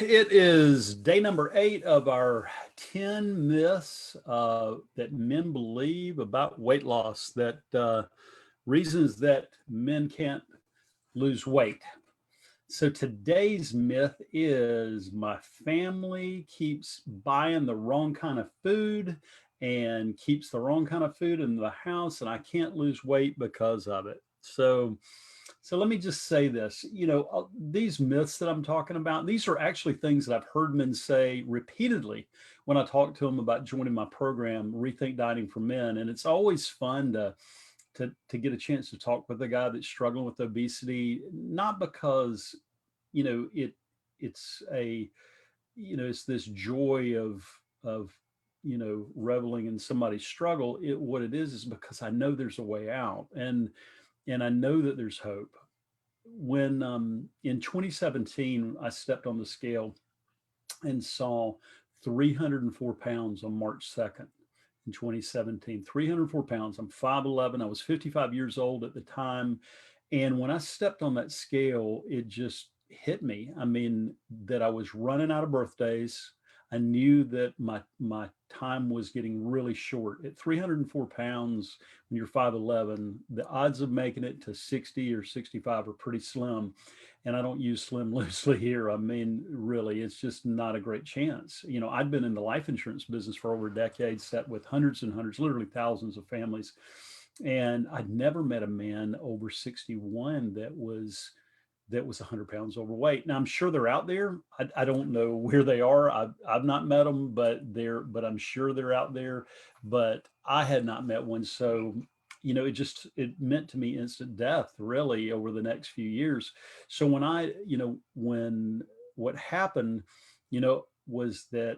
It is day number 8 of our 10 myths that men believe about weight loss, that reasons that men can't lose weight. So today's myth is my family keeps buying the wrong kind of food and keeps the wrong kind of food in the house, and I can't lose weight because of it. So let me just say this, these myths that I'm talking about, these are actually things that I've heard men say repeatedly when I talk to them about joining my program, Rethink Dieting for Men. And it's always fun to get a chance to talk with a guy that's struggling with obesity, not because, you know, it it's a, it's this joy of reveling in somebody's struggle. What it is because I know there's a way out, and I know that there's hope. When in 2017 I stepped on the scale and saw 304 pounds on March 2nd in 2017. 304 pounds. I'm 5'11. I was 55 years old at the time. And when I stepped on that scale, it just hit me. I mean, that I was running out of birthdays. I knew that my time was getting really short. At 304 pounds, when you're 5'11, the odds of making it to 60 or 65 are pretty slim. And I don't use slim loosely here. I mean, really, it's just not a great chance. I'd been in the life insurance business for over a decade, sat with hundreds and hundreds, literally thousands of families. And I'd never met a man over 61 that was 100 pounds overweight. Now I'm sure they're out there. I don't know where they are. I've not met them, but I'm sure they're out there. But I had not met one, so it meant to me instant death, really, over the next few years. So when what happened, was that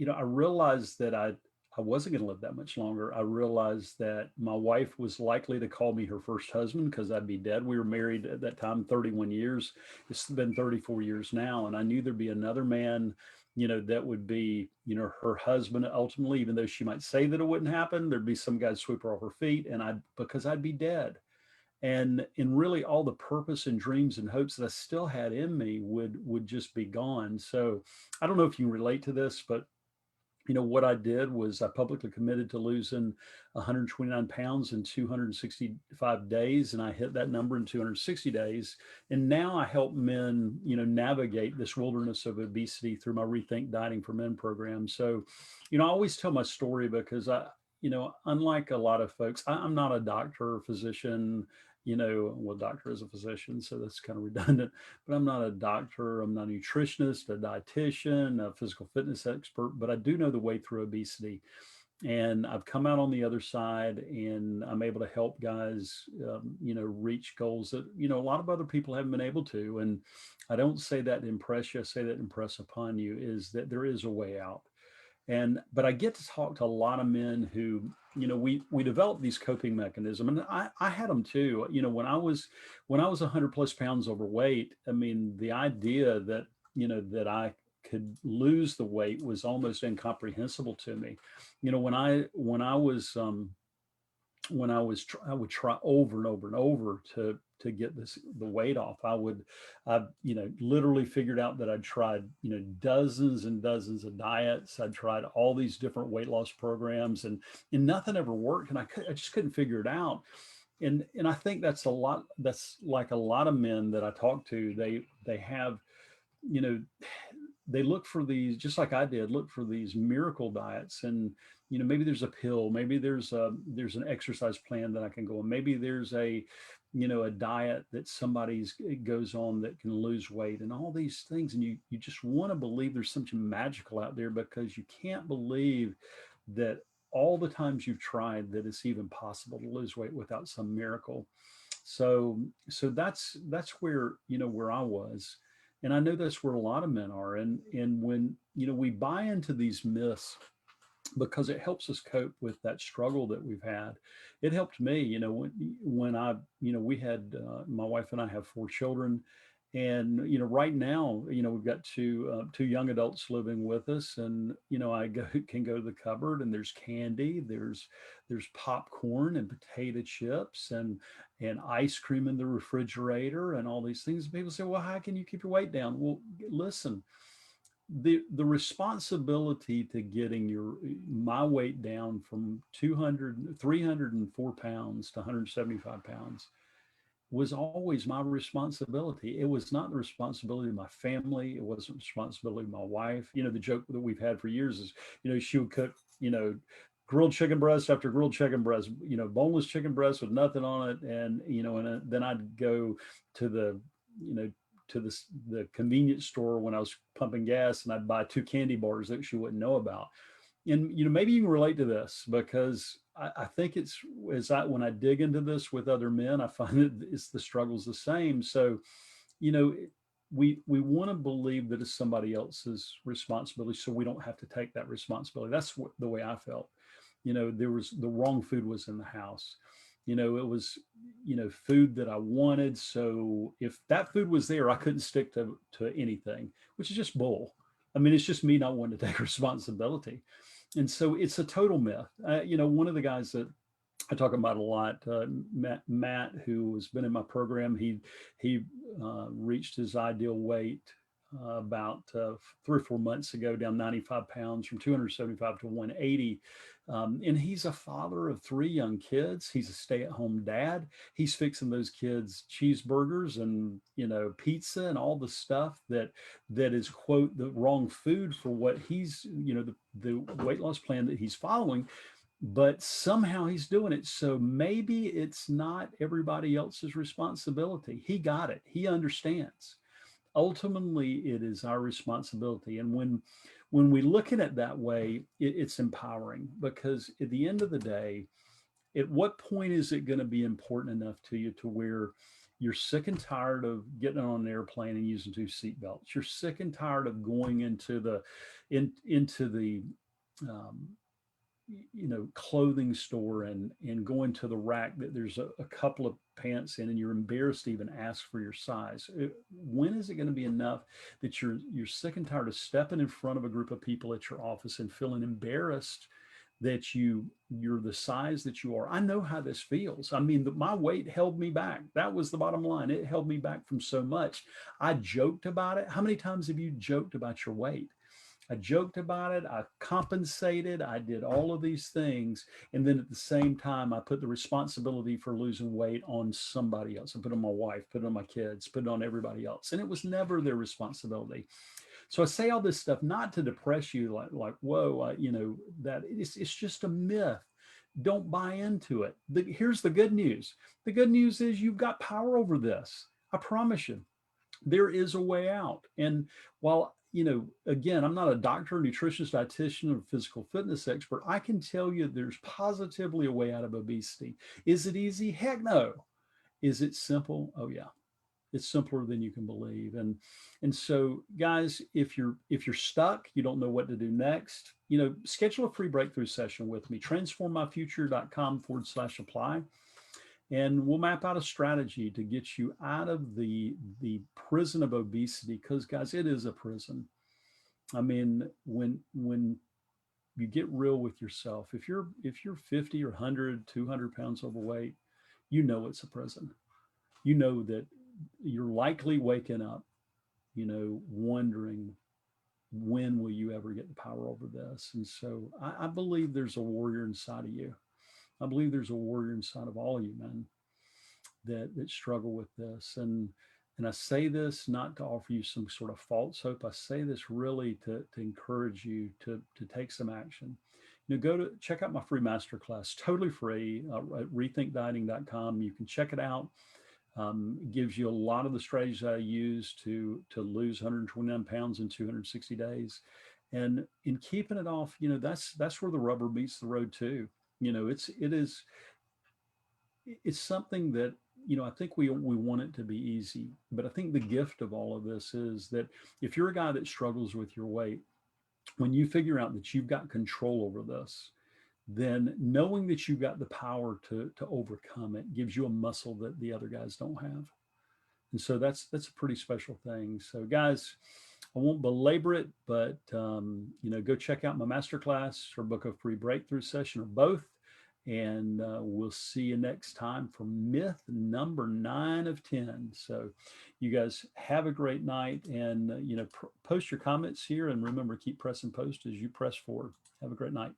I realized that I wasn't going to live that much longer. I realized that my wife was likely to call me her first husband because I'd be dead. We were married at that time 31 years. It's been 34 years now. And I knew there'd be another man, that would be, her husband ultimately, even though she might say that it wouldn't happen, there'd be some guy sweep her off her feet, because I'd be dead. And really all the purpose and dreams and hopes that I still had in me would just be gone. So I don't know if you can relate to this, but what I did was I publicly committed to losing 129 pounds in 265 days, and I hit that number in 260 days. And now I help men, navigate this wilderness of obesity through my Rethink Dieting for Men program. So, I always tell my story because unlike a lot of folks, I'm not a doctor or physician. Well, doctor is a physician, so that's kind of redundant, but I'm not a doctor. I'm not a nutritionist, a dietitian, a physical fitness expert, but I do know the way through obesity. And I've come out on the other side, and I'm able to help guys, reach goals that, a lot of other people haven't been able to. And I don't say that to impress you. I say that to impress upon you is that there is a way out. But I get to talk to a lot of men who, we develop these coping mechanisms, and I had them too. When I was 100 plus pounds overweight, I mean, the idea that I could lose the weight was almost incomprehensible to me. I would try over and over and over to get the weight off. I literally figured out that I'd tried, dozens and dozens of diets. I'd tried all these different weight loss programs, and nothing ever worked. And I just couldn't figure it out. And I think that's like a lot of men that I talk to, they have, you know, they look for these, just like I did, look for these miracle diets. And maybe there's a pill, maybe there's an exercise plan that I can go on, maybe there's a diet that somebody's goes on that can lose weight, and all these things. And you just want to believe there's something magical out there, because you can't believe that all the times you've tried that it's even possible to lose weight without some miracle. So that's where I was. And I know that's where a lot of men are. And when, we buy into these myths because it helps us cope with that struggle that we've had. It helped me, when we had, my wife and I have 4 children, And right now, we've got two young adults living with us, and I can go to the cupboard, and there's candy, there's popcorn and potato chips and ice cream in the refrigerator and all these things. People say, well, how can you keep your weight down? Well, listen, the responsibility to getting my weight down from 304 pounds to 175 pounds was always my responsibility. It was not the responsibility of my family. It wasn't the responsibility of my wife. The joke that we've had for years is, she would cook, grilled chicken breast after grilled chicken breast, boneless chicken breast with nothing on it. And, then I'd go to you know, the convenience store when I was pumping gas, and I'd buy two candy bars that she wouldn't know about. And maybe you can relate to this, because I think it's when I dig into this with other men, I find that it's the struggle's the same. So, you know, we want to believe that it's somebody else's responsibility, so we don't have to take that responsibility. That's the way I felt. There was the wrong food was in the house. It was food that I wanted. So if that food was there, I couldn't stick to anything, which is just bull. I mean, it's just me not wanting to take responsibility. And so it's a total myth. One of the guys that I talk about a lot, Matt, who has been in my program, he reached his ideal weight about 3 or 4 months ago, down 95 pounds from 275 to 180. And he's a father of 3 young kids. He's a stay-at-home dad. He's fixing those kids cheeseburgers and pizza and all the stuff that is, quote, the wrong food for what he's the weight loss plan that he's following. But somehow he's doing it. So maybe it's not everybody else's responsibility. He got it. He understands. Ultimately, it is our responsibility. And when we look at it that way, it's empowering, because at the end of the day, at what point is it going to be important enough to you to where you're sick and tired of getting on an airplane and using 2 seatbelts? You're sick and tired of going into the um, clothing store and going to the rack that there's a couple of pants in, and you're embarrassed to even ask for your size. When is it going to be enough that you're sick and tired of stepping in front of a group of people at your office and feeling embarrassed that you're the size that you are? I know how this feels. I mean, my weight held me back. That was the bottom line. It held me back from so much. I joked about it. How many times have you joked about your weight? I joked about it. I compensated. I did all of these things. And then at the same time, I put the responsibility for losing weight on somebody else. I put it on my wife, put it on my kids, put it on everybody else. And it was never their responsibility. So I say all this stuff not to depress you, like whoa, that it's just a myth. Don't buy into it. Here's the good news. The good news is you've got power over this. I promise you. There is a way out. And while, again, I'm not a doctor, nutritionist, dietitian, or physical fitness expert, I can tell you there's positively a way out of obesity. Is it easy? Heck no. Is it simple? Oh yeah. It's simpler than you can believe. And so, guys, if you're stuck, you don't know what to do next, schedule a free breakthrough session with me. Transformmyfuture.com/apply. And we'll map out a strategy to get you out of the prison of obesity, because, guys, it is a prison. I mean, when you get real with yourself, if you're 50 or 100, 200 pounds overweight, it's a prison. That you're likely waking up, wondering, when will you ever get the power over this? And so I believe there's a warrior inside of you. I believe there's a warrior inside of all of you, men, that struggle with this. And I say this not to offer you some sort of false hope. I say this really to encourage you to take some action. Check out my free masterclass, totally free, at rethinkdieting.com. You can check it out. It gives you a lot of the strategies I use to lose 129 pounds in 260 days. And in keeping it off, that's where the rubber meets the road too. It's something that, I think we want it to be easy, but I think the gift of all of this is that if you're a guy that struggles with your weight, when you figure out that you've got control over this, then knowing that you've got the power to overcome it gives you a muscle that the other guys don't have. And so that's a pretty special thing. So guys, I won't belabor it, but go check out my masterclass or book a free breakthrough session or both. And we'll see you next time for myth number 9 of 10. So you guys have a great night, and post your comments here, and remember, keep pressing post as you press forward. Have a great night.